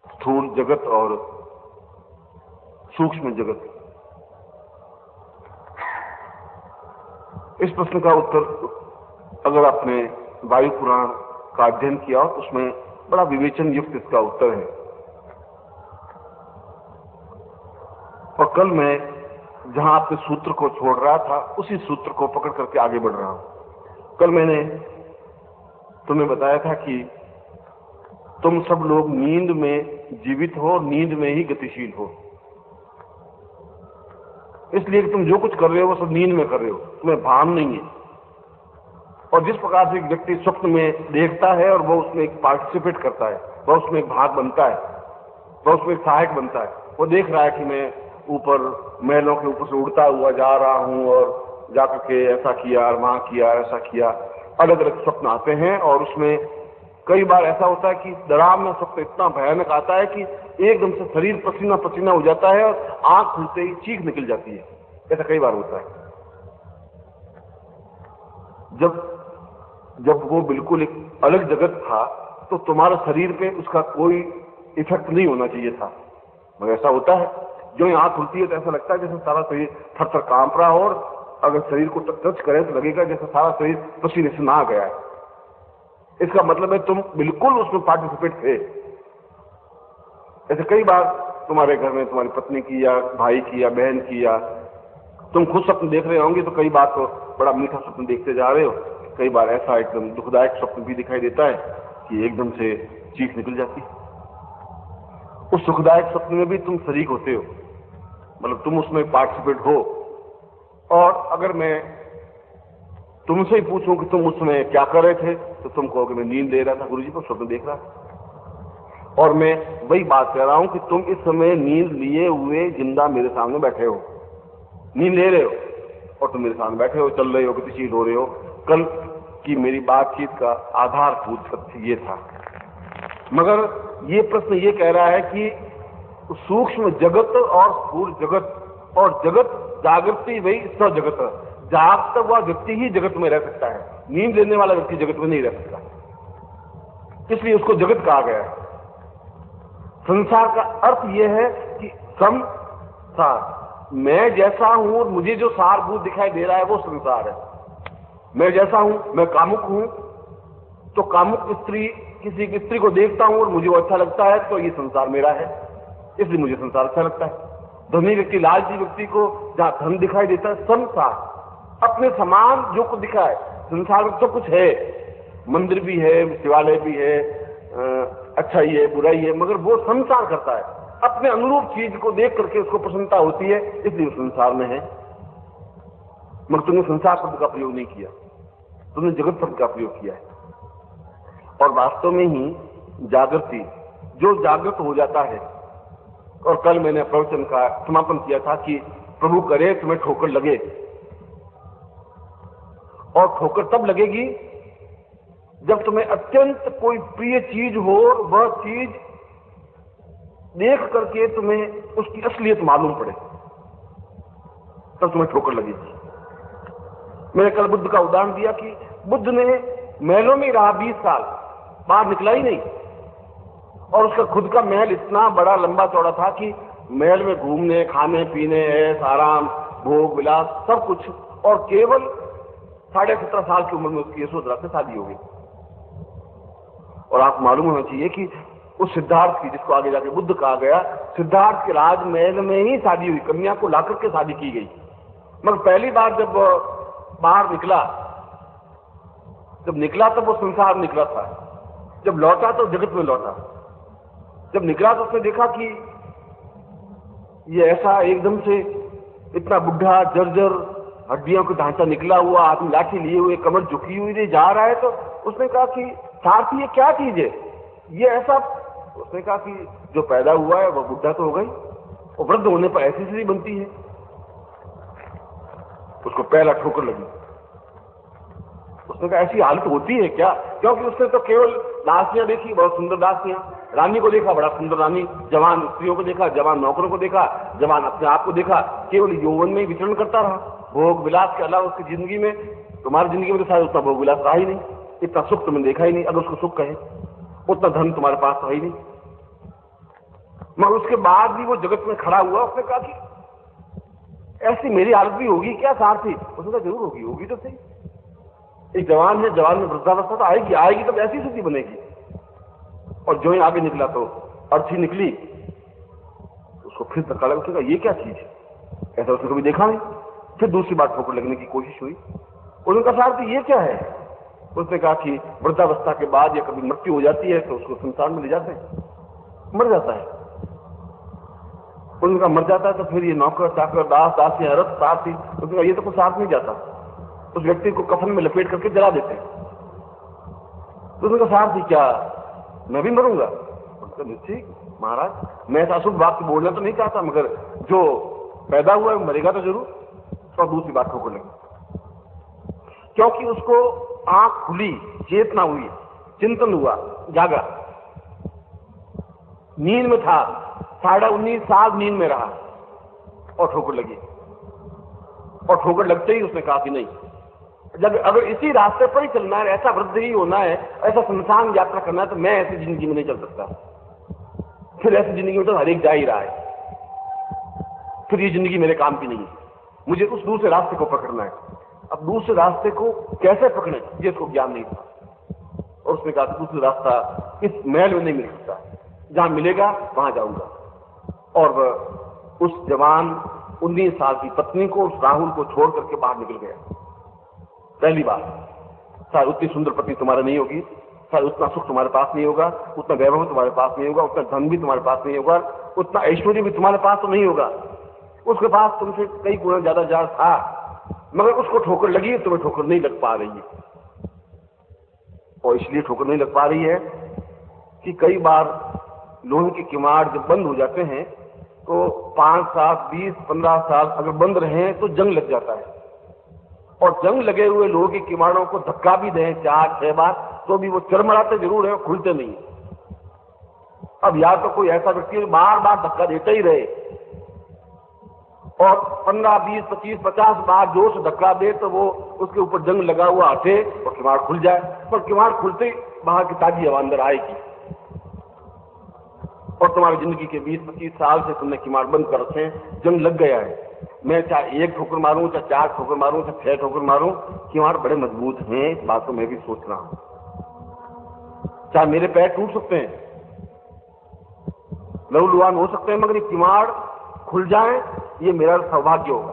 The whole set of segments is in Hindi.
स्थूल जगत और सूक्ष्म जगत। इस प्रश्न का उत्तर अगर आपने वायु पुराण का अध्ययन किया हो तो उसमें बड़ा विवेचन युक्त इसका उत्तर है। और कल मैं जहां आपके सूत्र को छोड़ रहा था उसी सूत्र को पकड़ करके आगे बढ़ रहा हूं। कल मैंने तुम्हें बताया था कि तुम सब लोग नींद में जीवित हो, नींद में ही गतिशील हो, इसलिए कि तुम जो कुछ कर रहे हो वो सब नींद में कर रहे हो, तुम्हें भान नहीं है। और जिस प्रकार से एक व्यक्ति स्वप्न में देखता है और वो उसमें एक पार्टिसिपेट करता है, वह उसमें एक भाग बनता है, वह उसमें एक सहायक बनता है। वो देख रहा है कि मैं ऊपर महलों के ऊपर से उड़ता हुआ जा रहा हूं और जाकर के ऐसा किया, वहां किया, ऐसा किया। अलग अलग स्वप्न आते हैं और उसमें कई बार ऐसा होता है कि डरावना स्वप्न इतना भयानक आता है कि एकदम से शरीर पसीना पसीना हो जाता है और आंख खुलते ही चीख निकल जाती है। ऐसा कई बार होता है। जब वो बिल्कुल एक अलग जगत था तो तुम्हारे शरीर पे उसका कोई इफेक्ट नहीं होना चाहिए था, मगर ऐसा होता है। जो ही आंख खुलती है तो ऐसा लगता है जैसे सारा शरीर थर-थर कांप रहा हो और अगर शरीर को टच करे तो लगेगा जैसे सारा शरीर पसीने से नहा गया है। इसका मतलब है तुम बिल्कुल उसमें पार्टिसिपेट थे। ऐसे कई बार तुम्हारे घर में तुम्हारी पत्नी की या भाई की या बहन की या तुम खुद स्वप्न देख रहे होंगे तो कई बार तो बड़ा मीठा स्वप्न देखते जा रहे हो, कई बार ऐसा एकदम दुखदायक स्वप्न भी दिखाई देता है कि एकदम से चीख निकल जाती है। उस सुखदायक स्वप्न में भी तुम शरीक होते हो, मतलब तुम उसमें पार्टिसिपेट हो। और अगर मैं तुमसे ही पूछूं कि तुम उसमें क्या कर रहे थे तो तुम कहोगे मैं नींद ले रहा था गुरुजी, पर स्वप्न देख रहा था। और मैं वही बात कह रहा हूं कि तुम इस समय नींद लिए हुए जिंदा मेरे सामने बैठे हो, नींद ले रहे हो और तुम मेरे सामने बैठे हो, चल रहे हो, गतिशील हो रहे हो। कल की मेरी बातचीत का आधारभूत सत्य ये था। मगर ये प्रश्न ये कह रहा है कि सूक्ष्म जगत और स्थूल जगत और जगत जागृति वही स्व जगत, जागता हुआ व्यक्ति ही जगत में रह सकता है, नींद लेने वाला व्यक्ति जगत में नहीं रह सकता, इसलिए उसको जगत कहा गया है। संसार का अर्थ यह है कि संसार, मैं जैसा हूं और मुझे जो सारभूत दिखाई दे रहा है वो संसार है। मैं जैसा हूं, मैं कामुक हूं तो कामुक स्त्री, किसी की स्त्री को देखता हूं और मुझे वो अच्छा लगता है तो ये संसार मेरा है, इसलिए मुझे संसार अच्छा लगता है। धनी व्यक्ति, लालची व्यक्ति को जहां धन दिखाई देता है, संसार अपने समान जो कुछ दिखाए, संसार में सब कुछ है, मंदिर भी है, शिवालय भी है, अच्छा ही है, बुरा ही है, मगर वो संसार करता है, अपने अनुरूप चीज को देख करके उसको प्रसन्नता होती है, इसलिए वो संसार में है। मगर तुमने संसार शब्द का प्रयोग नहीं किया, तुमने जगत शब्द का प्रयोग किया है। और वास्तव में ही जागृति, जो जागृत हो जाता है, और कल मैंने प्रवचन का समापन किया था कि प्रभु करे तुम्हें ठोकर लगे, और ठोकर तब लगेगी जब तुम्हें अत्यंत कोई प्रिय चीज हो, वह चीज देख करके तुम्हें उसकी असलियत मालूम पड़े, तब तुम्हें ठोकर लगेगी। मैंने कल बुद्ध का उदाहरण दिया कि बुद्ध ने महलों में रहा 20 साल, बाहर निकला ही नहीं, और उसका खुद का महल इतना बड़ा लंबा चौड़ा था कि महल में घूमने, खाने पीने, ऐश आराम, भोग विलास सब कुछ, और केवल 17.5 साल की उम्र में उसकी यशोधरा से शादी हो गई। और आपको मालूम होना चाहिए कि उस सिद्धार्थ की, जिसको आगे जाके बुद्ध कहा गया, सिद्धार्थ के राजमहल में ही शादी हुई, कन्या को लाकर के शादी की गई। मगर पहली बार जब बाहर निकला, तब वो संसार निकला था, जब लौटा तो जगत में लौटा। जब निकला तो उसने देखा कि ये ऐसा एकदम से इतना बुढ़ा, जर्जर, हड्डियों का ढांचा निकला हुआ आदमी, लाठी लिए हुए, कमर झुकी हुई जा रहा है। तो उसने कहा कि सारथी ये क्या चीज है, ये ऐसा। उसने कहा कि जो पैदा हुआ है वह बुढ़ा तो हो गई, और वृद्ध होने पर ऐसी स्थिति बनती है। उसको पहला ठोकर लगी। उसने कहा ऐसी हालत होती है क्या? क्योंकि उसने तो केवल दासियां देखी, बहुत सुंदर दासियां, रानी को देखा, बड़ा सुंदर रानी, जवान स्त्रियों को देखा, जवान नौकरों को देखा, जवान अपने आप को देखा, केवल यौवन में ही विचरण करता रहा। भोग विलास के अलावा उसकी जिंदगी में, तुम्हारी जिंदगी में तो शायद उतना भोग विलास रहा ही नहीं, इतना सुख तुमने देखा ही नहीं, अगर उसको सुख कहे, उतना धन तुम्हारे पास तो है ही नहीं। मगर उसके बाद भी वो जगत में खड़ा हुआ, उसने कहा कि ऐसी मेरी हालत भी होगी क्या सारथी? उसने कहा जरूर होगी, होगी तो सही। एक जवान है, जवान में वृद्धावस्था तो आएगी, आएगी तब ऐसी स्थिति बनेगी। और जो ही आगे निकला तो अर्थी निकली, उसको फिर धक्का लगा। उसने कहा ये क्या चीज है, ऐसा उसने कभी देखा नहीं। फिर दूसरी बार ठोकर लगने की कोशिश हुई। उनका सारथी ये क्या है? उसने कहा कि वृद्धावस्था के बाद या कभी मृत्यु हो जाती है तो उसको संसार में ले जाते हैं, मर जाता है। उनका मर जाता है तो फिर ये नौकर चाकर दास दासी रथ सारथी, उसने कहा ये तो कुछ साथ नहीं जाता, उस व्यक्ति को कफन में लपेट करके जला देते हैं। तो उसने कहा सारथी क्या मैं भी मरूंगा? ठीक महाराज, मैं ऐसा अशुभ बात बोलना तो नहीं चाहता, मगर जो पैदा हुआ है मरेगा तो जरूर। और दूसरी बात ठोकर लगी, क्योंकि उसको आंख खुली, चेतना हुई, चिंतन हुआ, जागा। नींद में था, 19.5 साल नींद में रहा और ठोकर लगी। और ठोकर लगते ही उसने कहा कि नहीं, जब अगर इसी रास्ते पर ही चलना है, ऐसा वृद्ध ही होना है, ऐसा संसार यात्रा करना है, तो मैं ऐसी जिंदगी में नहीं चल सकता। फिर ऐसी जिंदगी में तो हर एक जा ही रहा है, फिर ये जिंदगी मेरे काम की नहीं है, मुझे उस दूसरे रास्ते को पकड़ना है। अब दूसरे रास्ते को कैसे पकड़े ये इसको ज्ञान नहीं था। और उसने कहा दूसरा रास्ता इस महल में नहीं मिल सकता, जहां मिलेगा वहां जाऊंगा। और उस जवान 19 साल की पत्नी को, उस राहुल को छोड़ करके बाहर निकल गया। पहली बात, शायद उतनी सुंदर पत्नी तुम्हारे नहीं होगी, शायद उतना सुख तुम्हारे पास नहीं होगा, उतना वैभव तुम्हारे पास नहीं होगा, उतना धन भी तुम्हारे पास नहीं होगा, उतना ऐश्वर्य भी तुम्हारे पास तो नहीं होगा। उसके पास तुमसे कई गुना ज्यादा जार था, मगर उसको ठोकर लगी, तुम्हें ठोकर नहीं लग पा रही है। और इसलिए ठोकर नहीं लग पा रही है कि कई बार लोहे के किवाड़ जब बंद हो जाते हैं तो 5 साल 20 15 साल अगर बंद रहे तो जंग लग जाता है। और जंग लगे हुए लोहे के किवाड़ों को धक्का भी दें 4-6 बार तो भी वो चरमराते जरूर है, खुलते नहीं। अब या तो कोई ऐसा व्यक्ति बार बार धक्का देता ही रहे और 15 20 25 50 बार जोर से धक्का दे तो वो उसके ऊपर जंग लगा हुआ हटे और किवाड़ खुल जाए। पर किवाड़ खुलते ही बाहर की ताजी हवा अंदर आएगी। और तुम्हारी जिंदगी के 20-25 साल से तुमने किवाड़ बंद कर रखे हैं, जंग लग गया है। मैं चाहे 1 ठोकर मारूं, चाहे 4 ठोकर मारूं, चाहे 6 ठोकर मारूं, किवाड़ बड़े मजबूत हैं, इस बात को मैं भी सोच रहा हूं। चाहे मेरे पैर टूट सकते हैं, लहूलुहान हो सकते हैं, मगर ये किवाड़ खुल जाए ये मेरा सौभाग्य होगा।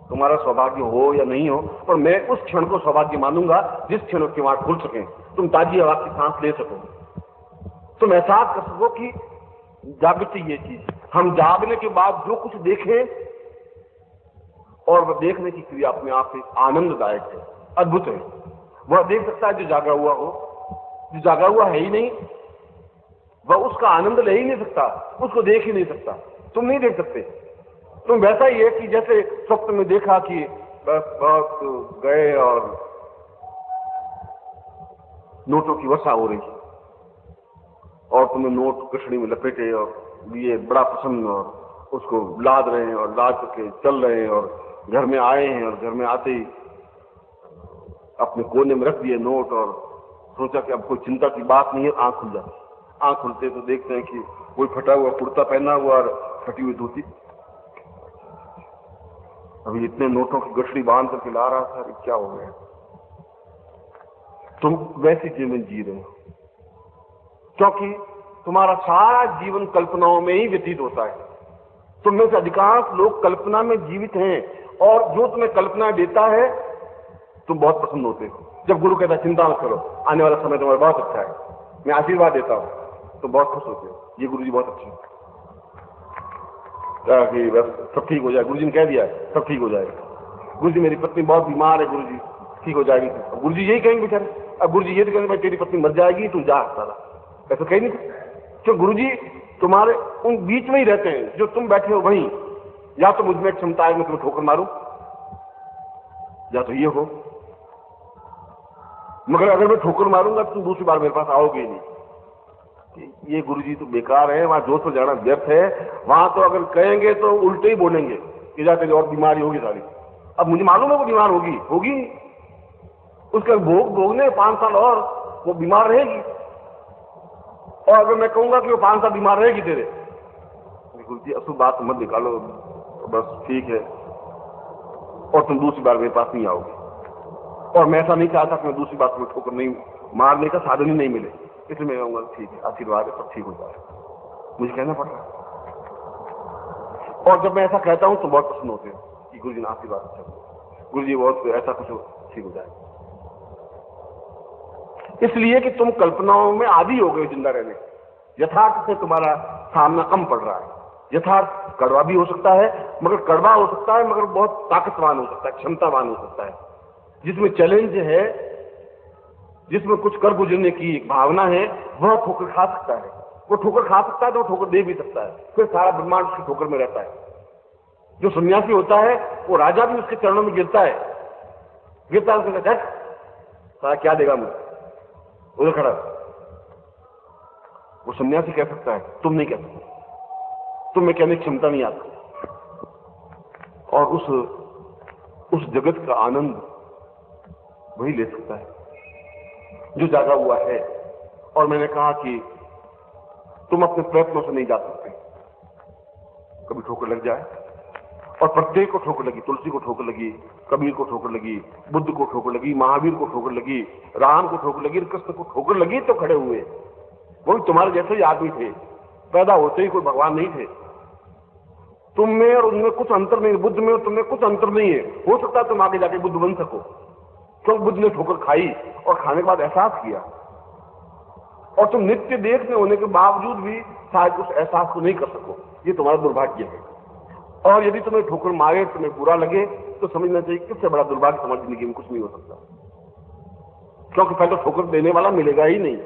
तुम्हारा सौभाग्य हो या नहीं हो, पर मैं उस क्षण को सौभाग्य मानूंगा जिस क्षण किवाड़ खुल सके, तुम ताजी हवा की सांस ले सको, तुम एहसास कर सको कि जागृति ये चीज। हम जागने के बाद जो कुछ देखें और वह देखने की क्रिया अपने आप से आनंददायक है, अद्भुत है। वह देख सकता है जो जागा हुआ हो, जो जागा हुआ है ही नहीं वह उसका आनंद ले ही नहीं सकता, उसको देख ही नहीं सकता। तुम नहीं देख सकते। तुम वैसा ही है कि जैसे स्वप्न में देखा कि बहुत गए और नोटों की वर्षा हो रही और तुम्हें नोट कछड़ी में लपेटे और ये बड़ा पसंद और उसको लाद रहे हैं और लाद करके चल रहे हैं और घर में आए हैं और घर में आते ही अपने कोने में रख दिए नोट और सोचा कि अब कोई चिंता की बात नहीं है। आंख खुल जाती, आंख खुलते तो देखते हैं कि कोई फटा हुआ कुर्ता पहना हुआ और फटी हुई धोती। अभी इतने नोटों की गठड़ी बांध करके ला रहा था, क्या हो गया? तुम वैसी जीवन जी रहे हो क्योंकि तुम्हारा सारा जीवन कल्पनाओं में ही व्यतीत होता है। तुम में से अधिकांश लोग कल्पना में जीवित हैं और जो तुम्हें कल्पना देता है तुम बहुत पसंद होते हो। जब गुरु कहता है चिंता मत करो, आने वाला समय तुम्हारा बहुत अच्छा है, मैं आशीर्वाद देता हूं, तो बहुत खुश होते हो, ये गुरु जी बहुत अच्छे हैं, कि बस सब ठीक हो जाए। गुरु जी ने कह दिया है सब ठीक हो जाएगा। गुरु जी मेरी पत्नी बहुत बीमार है, गुरु जी ठीक हो जाएगी। गुरु जी यही कहेंगे बेचारे। अब गुरु जी ये तो कहेंगे भाई तेरी पत्नी मर जाएगी, तू जा सारा, ऐसा कहीं नहीं। क्यों? गुरु जी तुम्हारे उन बीच में ही रहते हैं जो तुम बैठे हो वहीं। या तो मुझमें क्षमता है मैं तुम्हें ठोकर मारूं, या तो ये हो, मगर अगर मैं ठोकर मारूंगा तो तुम दूसरी बार मेरे पास आओगे ही नहीं। ये गुरु जी तो बेकार है, वहां जोधपुर जाना व्यर्थ है। वहां तो अगर कहेंगे तो उल्टे ही बोलेंगे कि जाते और बीमारी होगी सारी। अब मुझे मालूम है वो बीमार होगी, उसका भोग भोगने 5 साल और वो बीमार रहेगी। और अगर मैं कहूंगा कि वो 5 साल बीमार रहेगी तेरे, गुरु जी अशुभ बात मत निकालो, बस ठीक है, और तुम दूसरी बार मेरे पास नहीं आओगे। और मैं ऐसा नहीं चाहता कि मैं दूसरी बार तुम्हें ठोकर नहीं मारने का साधन ही नहीं मिले, इसलिए मैं कहूंगा ठीक है, आशीर्वाद है, सब ठीक हो जाए। मुझे कहना पड़ रहा है। और जब मैं ऐसा कहता हूं तो बहुत प्रसन्न होते हैं कि गुरु जी ने आशीर्वाद अच्छा, गुरु जी बहुत ऐसा कुछ ठीक हो जाए। इसलिए कि तुम कल्पनाओं में आदी हो गए जिंदा रहने, यथार्थ से तुम्हारा सामना कम पड़ रहा है। यथार्थ कड़वा भी हो सकता है, मगर कड़वा हो सकता है मगर बहुत ताकतवान हो सकता है, क्षमतावान हो सकता है, जिसमें चैलेंज है, जिसमें कुछ कर गुजरने की एक भावना है, वह ठोकर खा सकता है। वो ठोकर खा सकता है तो वो ठोकर दे भी सकता है, फिर सारा ब्रह्मांड उसकी ठोकर में रहता है। जो सन्यासी होता है वो राजा भी उसके चरणों में गिरता है, उसने कहा सारा क्या देगा मुझे, उधर खड़ा। वो सन्यासी कह सकता है, तुम नहीं कह सकते, तुम में कहने की क्षमता नहीं आती। और उस जगत का आनंद वही ले सकता है जो जागा हुआ है। और मैंने कहा कि तुम अपने प्रयत्नों से नहीं जा सकते, कभी ठोकर लग जाए, और प्रत्येक को ठोकर लगी, तुलसी को ठोकर लगी, कबीर को ठोकर लगी, बुद्ध को ठोकर लगी, महावीर को ठोकर लगी, राम को ठोकर लगी, कृष्ण को ठोकर लगी, तो खड़े हुए। वही तुम्हारे जैसे ही आदमी थे, पैदा होते ही कोई भगवान नहीं थे। तुम में और उनमें कुछ अंतर नहीं, बुद्ध में और तुम में कुछ अंतर नहीं है। हो सकता है तुम आगे जाके बुद्ध बन सको, क्योंकि बुद्ध ने ठोकर खाई और खाने के बाद एहसास किया, और तुम नित्य देखने होने के बावजूद भी शायद उस एहसास को नहीं कर सको। ये तुम्हारा दुर्भाग्य है। और यदि तुम्हें ठोकर मारे, तुम्हें बुरा लगे, तो समझना चाहिए किससे बड़ा दुर्भाग्य तुम्हारी जिंदगी में कुछ नहीं हो सकता, क्योंकि पहले ठोकर देने वाला मिलेगा ही नहीं।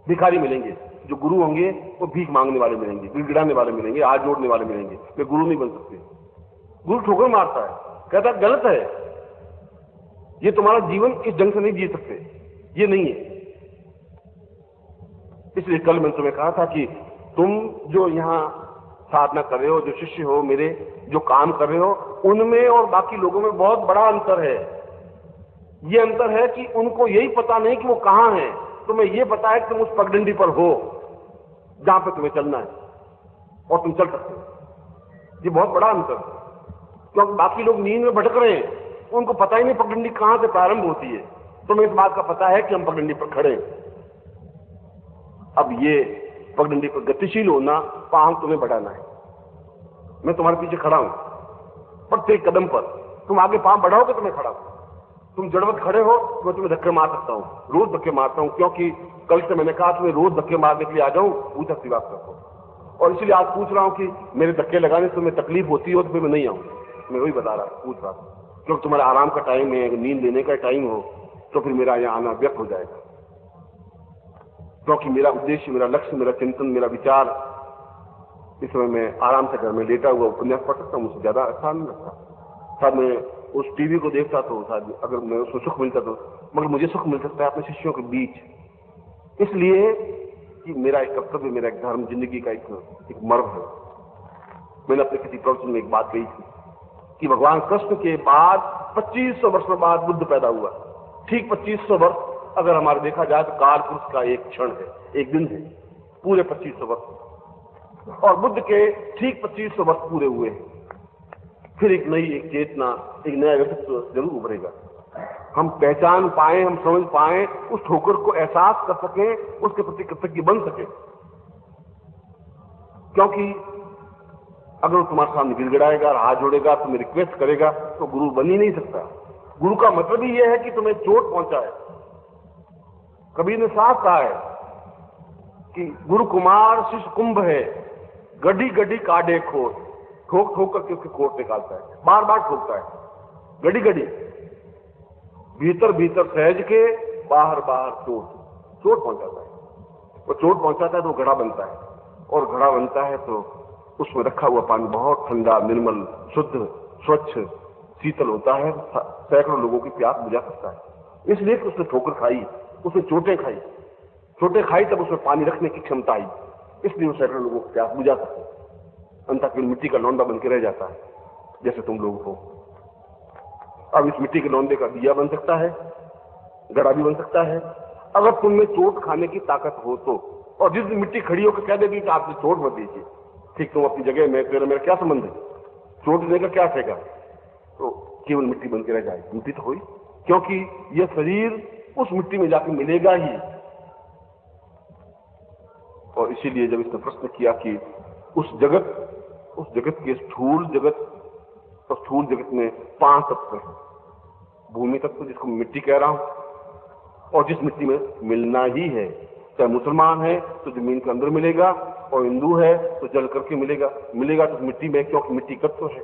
भिखारी मिलेंगे, जो गुरु होंगे वो भीख मांगने वाले मिलेंगे, गिड़गिड़ाने वाले मिलेंगे, हाथ जोड़ने वाले मिलेंगे। वे गुरु नहीं बन सकते। गुरु ठोकर मारता है, कहता है गलत है, ये तुम्हारा जीवन इस ढंग से नहीं जी सकते, ये नहीं है। इसलिए कल मैंने तुम्हें कहा था कि तुम जो यहां साधना कर रहे हो, जो शिष्य हो मेरे, जो काम कर रहे हो, उनमें और बाकी लोगों में बहुत बड़ा अंतर है। ये अंतर है कि उनको यही पता नहीं कि वो कहां है, तुम्हें ये पता है कि तुम उस पगडंडी पर हो जहां पे तुम्हें चलना है, और तुम चल सकते हो। ये बहुत बड़ा अंतर है, क्योंकि बाकी लोग नींद में भटक रहे हैं, उनको पता ही नहीं पगडंडी कहां से प्रारंभ होती है। तुम्हें इस बात का पता है कि हम पगडंडी पर खड़े हैं। अब ये पगडंडी पर गतिशील होना, पांव तुम्हें बढ़ाना है। मैं तुम्हारे पीछे खड़ा हूं, प्रत्येक कदम पर तुम आगे पांव बढ़ाओगे तो मैं खड़ा हूं। तुम जड़वत खड़े हो तो मैं तुम्हें धक्के मार सकता हूं, रोज धक्के मारता हूं, क्योंकि कल से मैंने कहा तुम्हें रोज धक्के मारने के लिए आ जाऊं, पूछा सी बात करको। और इसलिए आज पूछ रहा हूं कि मेरे धक्के लगाने से तुम्हें तकलीफ होती हो तो फिर मैं नहीं आऊं। मैं वही बता रहा हूं, पूछ रहा हूं, क्योंकि तुम्हारा आराम का टाइम है, नींद लेने का टाइम हो तो फिर मेरा यहां आना व्यर्थ हो जाएगा। क्योंकि मेरा उद्देश्य, मेरा लक्ष्य, मेरा चिंतन, मेरा विचार, इस समय मैं आराम से घर में लेटा हुआ उपन्यास पढ़ सकता हूं, मुझे ज्यादा अच्छा नहीं लगता। शायद मैं उस टीवी को देखता तो शायद अगर मैं उसको सुख मिलता तो, मगर मुझे सुख मिल सकता है अपने शिष्यों के बीच। इसलिए कि मेरा एक कर्तव्य, मेरा एक धर्म, जिंदगी का एक मर्म है। मैंने अपने किसी प्रवचन में एक बात कही थी कि भगवान कृष्ण के बाद 2500 वर्षों बाद बुद्ध पैदा हुआ। ठीक 2500 वर्ष अगर हमारे देखा जाए तो काल पुरुष का एक क्षण है, एक दिन है, पूरे 2500 वर्ष। और बुद्ध के ठीक 2500 वर्ष पूरे हुए, फिर एक नई, एक चेतना, एक नया व्यक्तित्व जरूर उभरेगा। हम पहचान पाए, हम समझ पाए, उस ठोकर को एहसास कर सके, उसके प्रति कृतज्ञ बन सके। क्योंकि अगर वो तुम्हारे सामने गिड़गिड़ाएगा, हाथ जोड़ेगा, तुम्हें रिक्वेस्ट करेगा, तो गुरु बन ही नहीं सकता। गुरु का मतलब ही यह है कि तुम्हें चोट पहुंचाए। कबीर ने साफ कहा है कि गुरु कुमार शिष्य कुंभ है, गड्ढी गड्ढी काटे खोट, ठोक ठोक करके उसकी खोट निकालता है, बार बार ठोकता है, गड्ढी गड्ढी, भीतर भीतर सहज के, बाहर बाहर चोट पहुंचाता है। वो चोट पहुंचाता है तो घड़ा बनता है, और घड़ा बनता है तो उसमें रखा हुआ पानी बहुत ठंडा, निर्मल, शुद्ध, स्वच्छ, शीतल होता है, सैकड़ों लोगों की प्यास बुझा सकता है। इसलिए कि उसने ठोकर खाई, उसने चोटें खाई, तब उसमें पानी रखने की क्षमता आई, इसलिए वो सैकड़ों लोगों की प्यास बुझा सकते। अंततः केवल मिट्टी का लौंडा बन के रह जाता है, जैसे तुम लोग हो। अब इस मिट्टी के लौंडे का दिया बन सकता है, घड़ा भी बन सकता है। अगर तुम में चोट खाने की ताकत हो तो और जिस दिन मिट्टी खड़ी होकर कह देगी कि आपने चोट मत दीजिए, ठीक, तुम अपनी जगह में, तेरा मेरा क्या संबंध है, चोट देने का क्या ठेका, तो केवल मिट्टी बन के रह जाएगी। मिट्टी तो हुई, क्योंकि यह शरीर उस मिट्टी में जाकर मिलेगा ही। और इसीलिए जब इसने प्रश्न किया कि उस जगत के स्थूल जगत, तो स्थूल जगत में 5 तत्व हैं। भूमि तत्व जिसको मिट्टी कह रहा हूं, और जिस मिट्टी में मिलना ही है, चाहे मुसलमान है तो जमीन के अंदर मिलेगा, और हिंदू है तो जल करके मिलेगा तो मिट्टी में, क्योंकि मिट्टी तत्व है।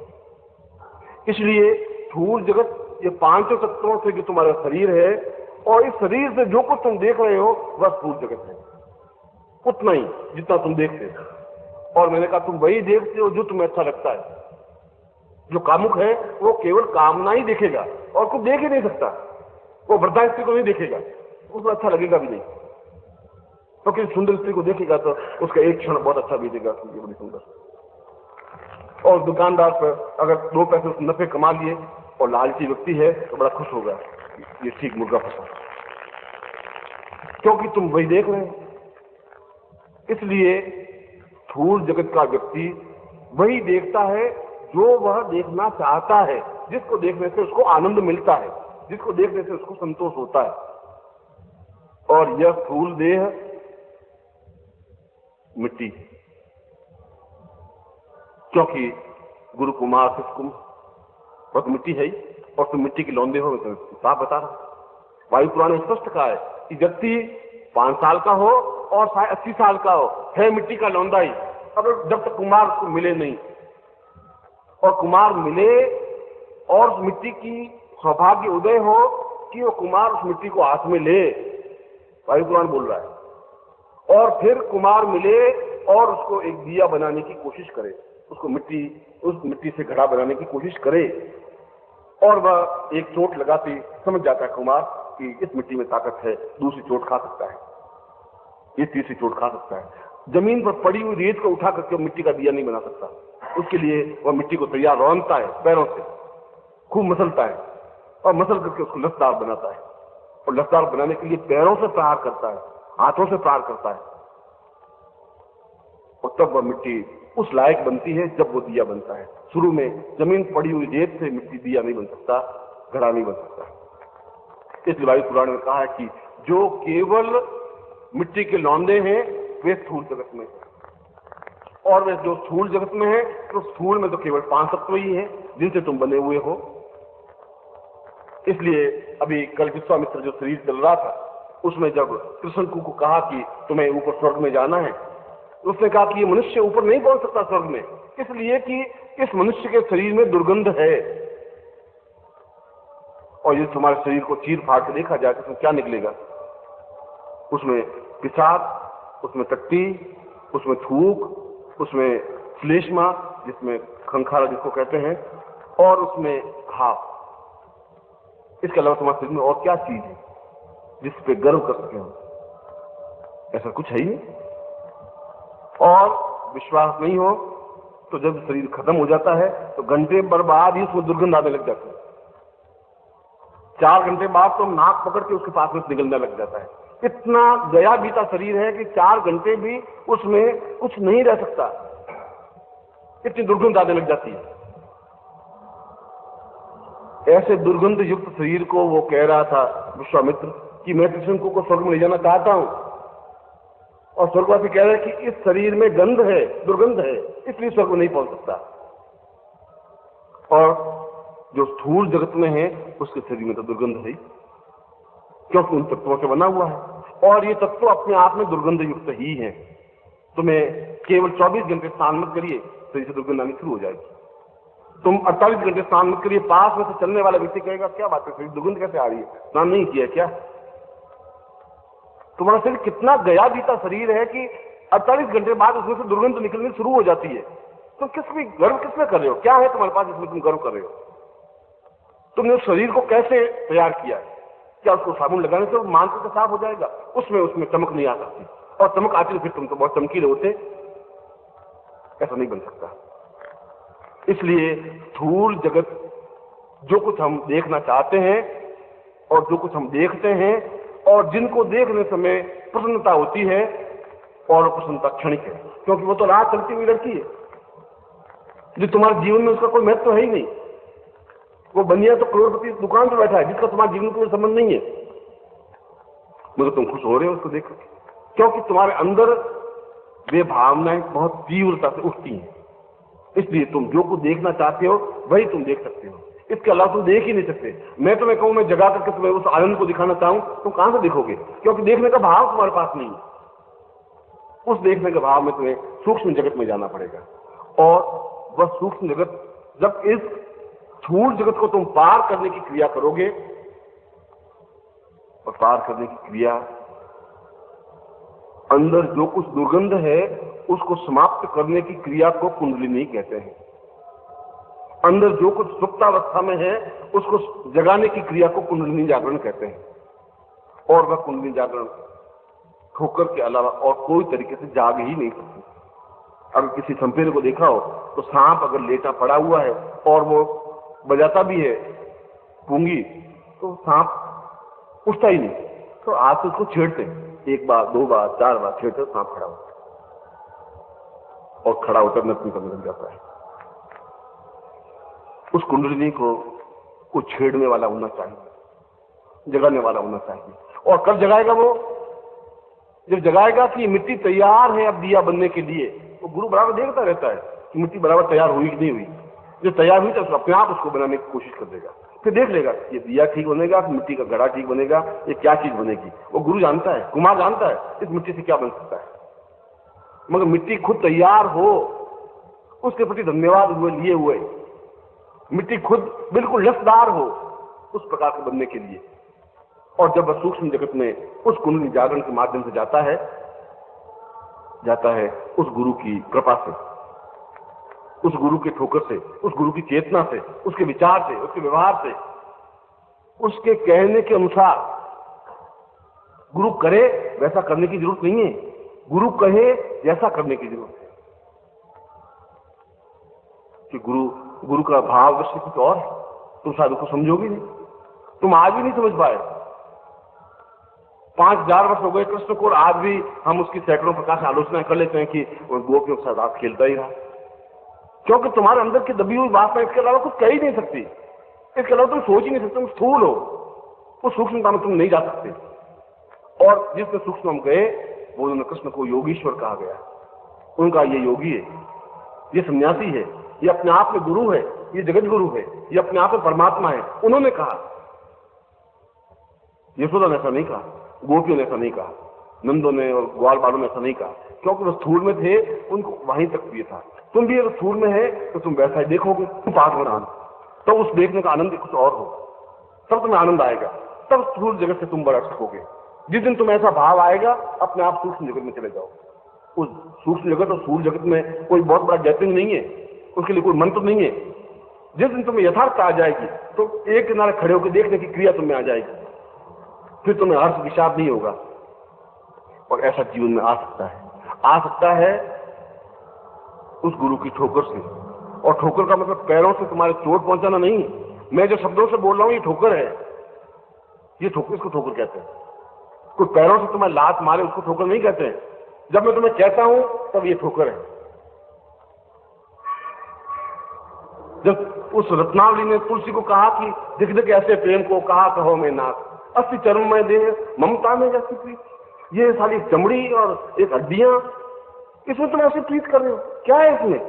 इसलिए स्थूल जगत ये 5 तत्वों से जो तुम्हारा शरीर है, और इस शरीर से जो कुछ तुम देख रहे हो वह स्थूल जगत है, उतना ही जितना तुम देखते हो। और मैंने कहा तुम वही देखते हो जो तुम्हें अच्छा लगता है। जो कामुक है वो केवल कामना ही देखेगा और कुछ देख ही नहीं सकता। वो वृद्धा स्त्री को नहीं देखेगा, उसको अच्छा लगेगा भी नहीं। तो किसी सुंदर स्त्री को देखेगा तो उसका एक क्षण बहुत अच्छा बीतेगा, ये बड़ी सुंदर। और दुकानदार पर अगर 2 पैसे उसने नफे कमा लिए और लालची व्यक्ति है तो बड़ा खुश होगा, ये ठीक मुर्गा फंसा, क्योंकि तुम वही देख रहे हो। इसलिए स्थूल जगत का व्यक्ति वही देखता है जो वह देखना चाहता है, जिसको देखने से उसको आनंद मिलता है, जिसको देखने से उसको संतोष होता है। और यह स्थूल देह मिट्टी, क्योंकि गुरु कुमार शिष्य कुमार वह तो मिट्टी है ही, और तुम मिट्टी के लौंदे हो, तो साफ बता रहा। वायु पुराण ने स्पष्ट कहा है कि व्यक्ति 5 साल का हो और 80 साल का हो, है मिट्टी का लौंदा ही। अब जब तक कुमार उसको मिले नहीं, और कुमार मिले और उस मिट्टी की सौभाग्य उदय हो कि वो कुमार उस मिट्टी को हाथ में ले, वायु पुराण बोल रहा है। और फिर कुमार मिले और उसको एक दिया बनाने की कोशिश करे, उसको उस मिट्टी से घड़ा बनाने की कोशिश करे, और वह एक चोट लगाती समझ जाता है कुमार कि इस मिट्टी में ताकत है, दूसरी चोट खा सकता है, ये तीसरी चोट खा सकता है। जमीन पर पड़ी हुई रेत को उठा करके मिट्टी का दिया नहीं बना सकता, उसके लिए वह मिट्टी को तैयार रौंदता है, पैरों से खूब मसलता है, और मसल करके उसको लसदार बनाता है। और लसदार बनाने के लिए पैरों से प्रहार करता है, हाथों से प्रहार करता है, और तब वह मिट्टी उस लायक बनती है जब वो दिया बनता है। शुरू में जमीन पड़ी हुई रेत से मिट्टी दिया नहीं बन सकता, घड़ा नहीं बन सकता। इसलिए वायु पुराण में कहा है कि जो केवल मिट्टी के लौंदे हैं वे स्थूल जगत में, और वे जो स्थूल जगत में है तो स्थूल में तो केवल 5 तत्व ही है जिनसे तुम बने हुए हो। इसलिए अभी कल विश्वामित्र जो शरीर चल रहा था, उसमें जब कृष्ण को कहा कि तुम्हें ऊपर स्वर्ग में जाना है, उसने कहा कि ये मनुष्य ऊपर नहीं पहुंच सकता स्वर्ग में, इसलिए कि इस मनुष्य के शरीर में दुर्गंध है। और ये तुम्हारे शरीर को चीर फाड़ के देखा जाए तो उसमें क्या निकलेगा, उसमें पिशाब, उसमें टट्टी, उसमें थूक, उसमें श्लेष्मा जिसमें खंखारा जिसको कहते हैं, और उसमें घाव। इसके अलावा तुम्हारे शरीर में और क्या चीज है जिस पे गर्व कर सके हम? ऐसा कुछ है ही नहीं। और विश्वास नहीं हो तो जब शरीर खत्म हो जाता है तो घंटे भर बाद ही उसमें दुर्गंध आने लग जाती है। 4 घंटे बाद तो नाक पकड़ के उसके पास में निकलने लग जाता है। इतना गया बीता शरीर है कि 4 घंटे भी उसमें कुछ नहीं रह सकता, इतनी दुर्गंध आने लग जाती है। ऐसे दुर्गंध युक्त शरीर को वो कह रहा था विश्वामित्र कि मैं कृष्ण को स्वर्ग में ले जाना चाहता हूं, और स्वर्गवासी कह रहे हैं कि इस शरीर में गंध है, दुर्गंध है, इसलिए स्वर्ग में नहीं पहुंच सकता। और जो स्थूल जगत में है उसके शरीर में तो दुर्गंध है, क्योंकि उन तत्वों से बना हुआ है, और ये तत्व अपने आप में दुर्गंध युक्त ही है। तुम्हें केवल 24 घंटे स्नान मत करिए, शरीर से दुर्गंध आनी शुरू हो जाएगी। तुम 48 घंटे स्नान मत करिए, पास में से चलने वाला व्यक्ति कहेगा क्या बात है, शरीर दुर्गंध कैसे आ रही है, स्नान नहीं किया क्या? तुम्हारा शरीर कितना गया बीता शरीर है कि 48 घंटे बाद उसमें से दुर्गंध निकलनी शुरू हो जाती है। तुम गर्व किसमें कर रहे हो? क्या है तुम्हारे पास जिसमें तुम गर्व कर रहे हो? तुमने उस शरीर को कैसे तैयार किया है? क्या उसको साबुन लगाने से मांस तो साफ हो जाएगा? उसमें चमक नहीं आ सकती, और चमक आती तो फिर तुम तो बहुत चमकीले होते। ऐसा नहीं बन सकता। इसलिए स्थूल जगत, जो कुछ हम देखना चाहते हैं और जो कुछ हम देखते हैं और जिनको देखने समय प्रसन्नता होती है, और वो प्रसन्नता क्षणिक है, क्योंकि वो तो राह चलती हुई लड़की है जो तुम्हारे जीवन में उसका कोई महत्व तो है ही नहीं। वो बनिया तो करोड़पति दुकान पर बैठा है जिसका तुम्हारे जीवन को संबंध नहीं है, मगर तुम खुश हो रहे हो उसको देख, क्योंकि तुम्हारे अंदर वे भावनाएं बहुत तीव्रता से उठती हैं। इसलिए तुम जो कुछ देखना चाहते हो वही तुम देख सकते हो, इसके अलावा तुम देख ही नहीं सकते। मैं तुम्हें कहूं मैं जगा करके तुम्हें उस आनंद को दिखाना चाहूं, तुम कहां से देखोगे, क्योंकि देखने का भाव तुम्हारे पास नहीं है। उस देखने के भाव में तुम्हें सूक्ष्म जगत में जाना पड़ेगा, और वह सूक्ष्म जगत जब इस स्थूल जगत को तुम पार करने की क्रिया करोगे, और पार करने की क्रिया अंदर जो कुछ दुर्गंध है उसको समाप्त करने की क्रिया को कुंडलिनी कहते हैं। अंदर जो कुछ सुप्तावस्था में है उसको जगाने की क्रिया को कुंडलिनी जागरण कहते हैं। और वह कुंडलिनी जागरण ठोकर के अलावा और कोई तरीके से जाग ही नहीं सकती। अगर किसी संपेरे को देखा हो तो सांप अगर लेटा पड़ा हुआ है और वो बजाता भी है पूंगी, तो सांप उठता ही नहीं, तो आज तो उसको छेड़ते हैं, 1 बार 2 बार 4 बार छेड़ते सांप खड़ा होता और खड़ा होकर नृत्य करने लग जाता है। उस कुंडलिनी को छेड़ने वाला होना चाहिए, जगाने वाला होना चाहिए। और कब जगाएगा वो, जब जगाएगा कि मिट्टी तैयार है अब दिया बनने के लिए, तो गुरु बराबर देखता रहता है कि मिट्टी बराबर तैयार हुई कि नहीं हुई। जो तैयार हुई तो अपने आप उसको बनाने की कोशिश कर देगा, फिर देख लेगा ये दिया ठीक बनेगा, मिट्टी का घड़ा ठीक बनेगा, ये क्या चीज बनेगी। वो गुरु जानता है, कुमार जानता है इस मिट्टी से क्या बन सकता है। मगर मिट्टी खुद तैयार हो, उसके प्रति धन्यवाद हुए लिए हुए, मिट्टी खुद बिल्कुल लसदार हो उस प्रकार के बनने के लिए। और जब वह सूक्ष्म जगत में उस कुंडली जागरण के माध्यम से जाता है उस गुरु की कृपा से, उस गुरु के ठोकर से, उस गुरु की चेतना से, उसके विचार से, उसके व्यवहार से, उसके कहने के अनुसार। गुरु करे वैसा करने की जरूरत नहीं है, गुरु कहे जैसा करने की जरूरत है। कि गुरु का भाव दृष्टि कुछ और है, तुम शायद उसको समझोगे नहीं, तुम आज भी नहीं समझ पाए। 5000 वर्ष हो गए कृष्ण को, और आज भी हम उसकी सैकड़ों प्रकार से आलोचना कर लेते हैं कि गोपियों के साथ रात खेलता ही रहा, क्योंकि तुम्हारे अंदर की दबी हुई बात में इसके अलावा कुछ कह ही नहीं सकती। इसके अलावा तुम सोच ही नहीं सकते, तुम स्थूल हो, उस सूक्ष्मता में तुम नहीं जा सकते। और जिसने सूक्ष्म हम गए वो उन्होंने कृष्ण को योगीश्वर कहा गया। उनका ये योगी है, ये सन्यासी है, ये अपने आप में गुरु है, ये जगत गुरु है, ये अपने आप में परमात्मा है। उन्होंने कहा, यशोदा ने ऐसा नहीं कहा, गोपियों ने ऐसा नहीं कहा, नंदों ने और ग्वाल बालों ने ऐसा नहीं कहा, क्योंकि वो स्थूल में थे, उनको वहीं तक प्रिय था। तुम भी अगर स्थूल में है तो तुम वैसा ही देखोगे, तुम पास हो रहा, तो उस देखने का आनंद कुछ और हो, तब तुम्हें आनंद आएगा, तब स्थूल जगत से तुम बढ़ सकोगे। जिस दिन तुम्हें ऐसा भाव आएगा अपने आप सूक्ष्म जगत में चले जाओ। उस सूक्ष्म जगत और स्थूल जगत में कोई बहुत बड़ा गैपिंग नहीं है, उसके लिए कोई मंत्र नहीं है। जिस दिन तुम्हें यथार्थ आ जाएगी तो एक किनारे खड़े होकर देखने की क्रिया तुम्हें आ जाएगी, फिर तुम्हें हर्ष विषाद नहीं होगा। और ऐसा जीवन में आ सकता है उस गुरु की ठोकर से। और ठोकर का मतलब पैरों से तुम्हारे चोट पहुंचाना नहीं। मैं जो शब्दों से बोल रहा हूं ये ठोकर है, ये ठोकर, इसको ठोकर कहते हैं। कोई पैरों से तुम्हें लात मारे उसको ठोकर नहीं कहते हैं। जब मैं तुम्हें कहता हूं तब ये ठोकर है। जब उस रत्नावली ने तुलसी को कहा कि दिख दिख ऐसे प्रेम को, कहा कहो मैं नाथ, अस्थि चर्म में देह ममता में जैसी प्रीत, ये सारी चमड़ी और एक हड्डियां, इसमें तुम ऐसे प्रीत कर रहे हो, क्या है इसमें?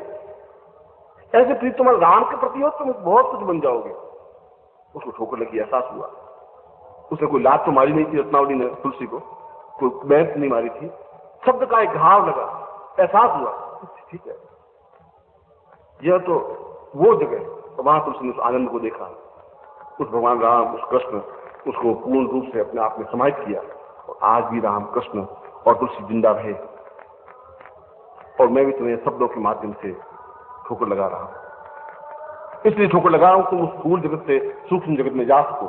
ऐसे प्रीत तुम्हारे राम के प्रति हो, तुम बहुत कुछ बन जाओगे। उसको ठोकर लगी, एहसास हुआ। उसने कोई लात तो मारी नहीं थी रत्नावली ने तुलसी को, कोई बैंत नहीं मारी थी, शब्द का एक घाव लगा, एहसास हुआ, ठीक है यह तो वो जगह। तो वहां तुलसी ने उस आनंद को देखा, उस भगवान राम, उस कृष्ण, उसको पूर्ण रूप से अपने आप में समाहित किया। और आज भी राम, कृष्ण और तुलसी जिंदा रहे। और मैं भी तुम्हें शब्दों के माध्यम से ठोकर लगा रहा हूं, इसलिए ठोकर लगा रहा हूं तुम उस स्थूल जगत से सूक्ष्म जगत में जा सको,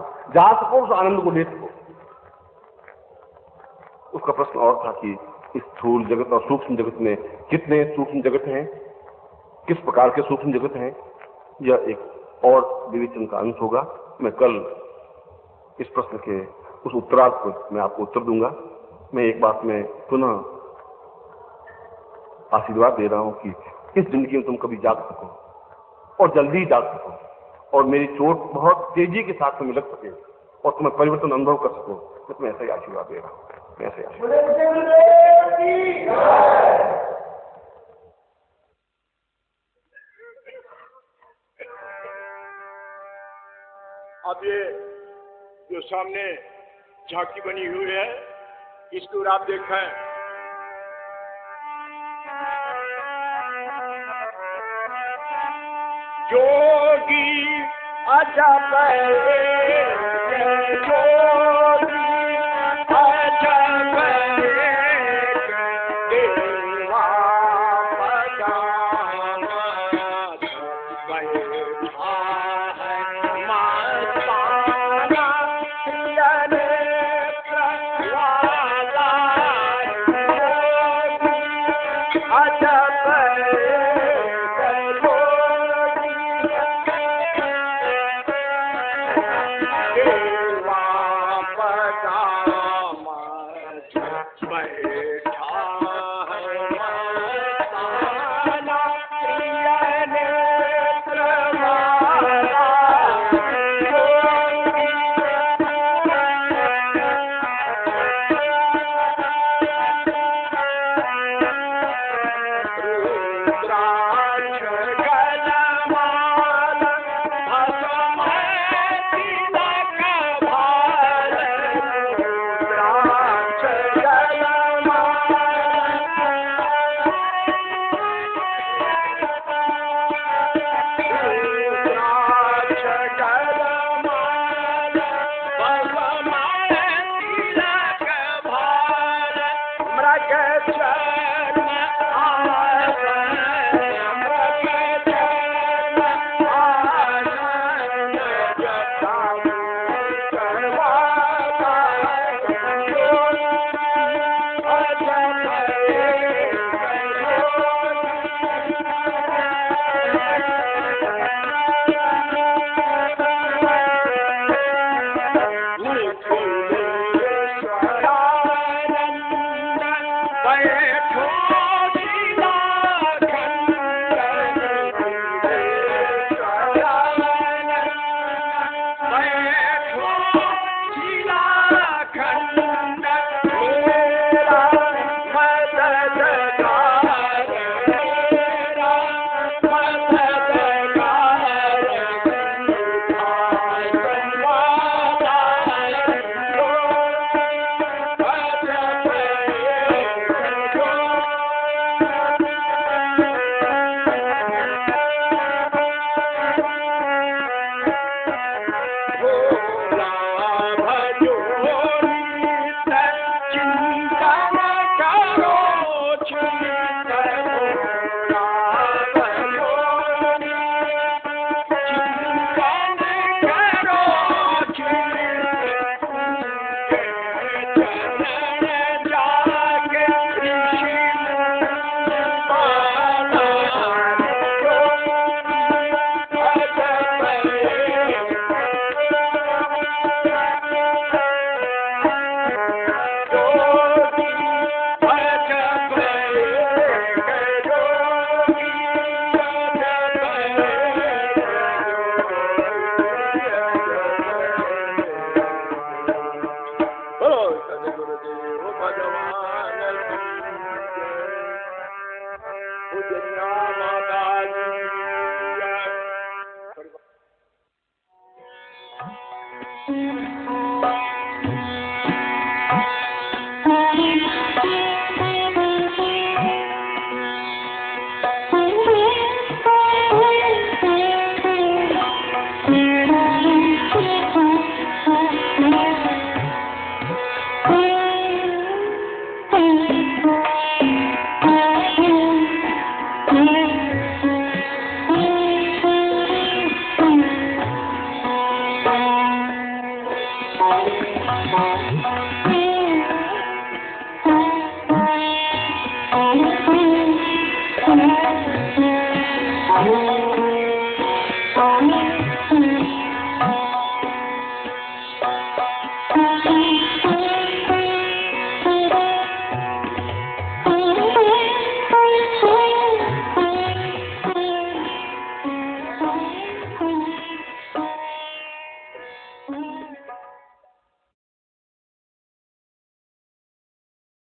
उस आनंद को ले सको। उसका प्रश्न और था कि इस स्थूल जगत और सूक्ष्म जगत में कितने सूक्ष्म जगत हैं, किस प्रकार के सूक्ष्म जगत हैं, यह एक और विवेचन का अंश होगा। मैं कल इस प्रश्न के उस उत्तरार्थ को मैं आपको उत्तर दूंगा। मैं एक बात में पुनः आशीर्वाद दे रहा हूं कि इस जिंदगी में तुम कभी जाग सको और जल्दी जाग सको और मेरी चोट बहुत तेजी के साथ तुम्हें लग सके और तुम्हें परिवर्तन अनुभव कर सको। मैं तुम्हें ऐसा ही आशीर्वाद दे रहा हूं, मैं ऐसे अब ये जो सामने झांकी बनी हुई है इसकी ओर आप देखें। जोगी अजब जोगी अजब देवा Oh,